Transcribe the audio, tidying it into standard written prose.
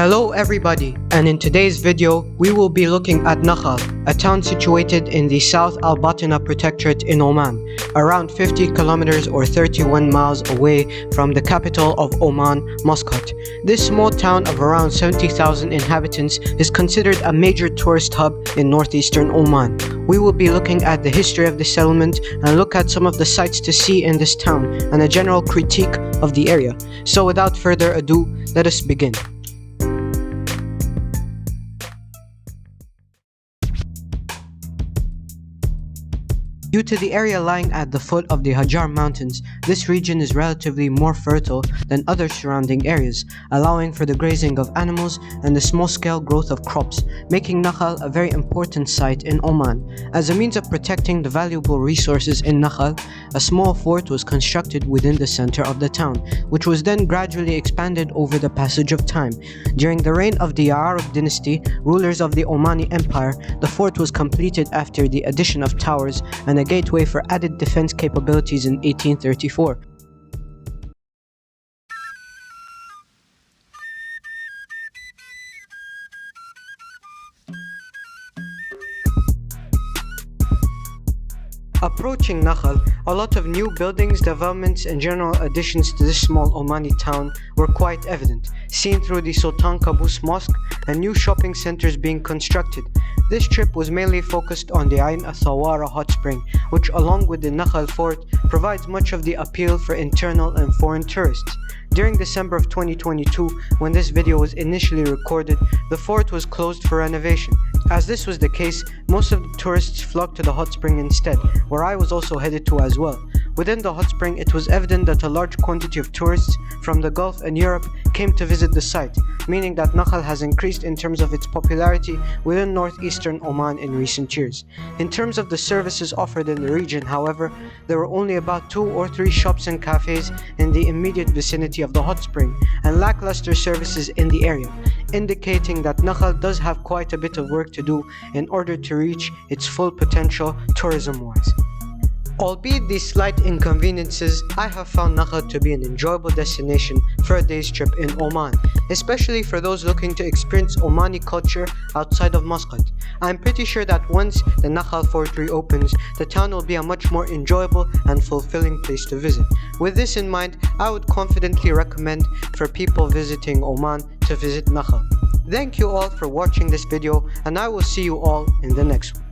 Hello everybody, and in today's video we will be looking at Nakhal, a town situated in the South Al Batina Protectorate in Oman, around 50 kilometers or 31 miles away from the capital of Oman, Muscat. This small town of around 70,000 inhabitants is considered a major tourist hub in northeastern Oman. We will be looking at the history of the settlement and look at some of the sights to see in this town and a general critique of the area. So without further ado, let us begin. Due to the area lying at the foot of the Hajar Mountains, this region is relatively more fertile than other surrounding areas, allowing for the grazing of animals and the small-scale growth of crops, making Nakhal a very important site in Oman. As a means of protecting the valuable resources in Nakhal, a small fort was constructed within the center of the town, which was then gradually expanded over the passage of time. During the reign of the Arab dynasty, rulers of the Omani Empire, the fort was completed after the addition of towers and a gateway for added defense capabilities in 1834. Approaching Nakhal, a lot of new buildings, developments and general additions to this small Omani town were quite evident, seen through the Sultan Qaboos Mosque and new shopping centers being constructed. This trip was mainly focused on the Ain Athawara hot spring, which along with the Nakhal fort provides much of the appeal for internal and foreign tourists. During December of 2022, when this video was initially recorded, the fort was closed for renovation. As this was the case, most of the tourists flocked to the hot spring instead, where I was also headed to as well. Within the hot spring, it was evident that a large quantity of tourists from the Gulf and Europe came to visit the site, meaning that Nakhal has increased in terms of its popularity within northeastern Oman in recent years. In terms of the services offered in the region, however, there were only about 2 or 3 shops and cafes in the immediate vicinity of the hot spring, and lackluster services in the area, indicating that Nakhal does have quite a bit of work to do in order to reach its full potential tourism-wise. Albeit these slight inconveniences, I have found Nakhal to be an enjoyable destination for a day's trip in Oman, especially for those looking to experience Omani culture outside of Muscat. I'm pretty sure that once the Nakhal fort reopens, the town will be a much more enjoyable and fulfilling place to visit. With this in mind, I would confidently recommend for people visiting Oman to visit Nakhal. Thank you all for watching this video, and I will see you all in the next one.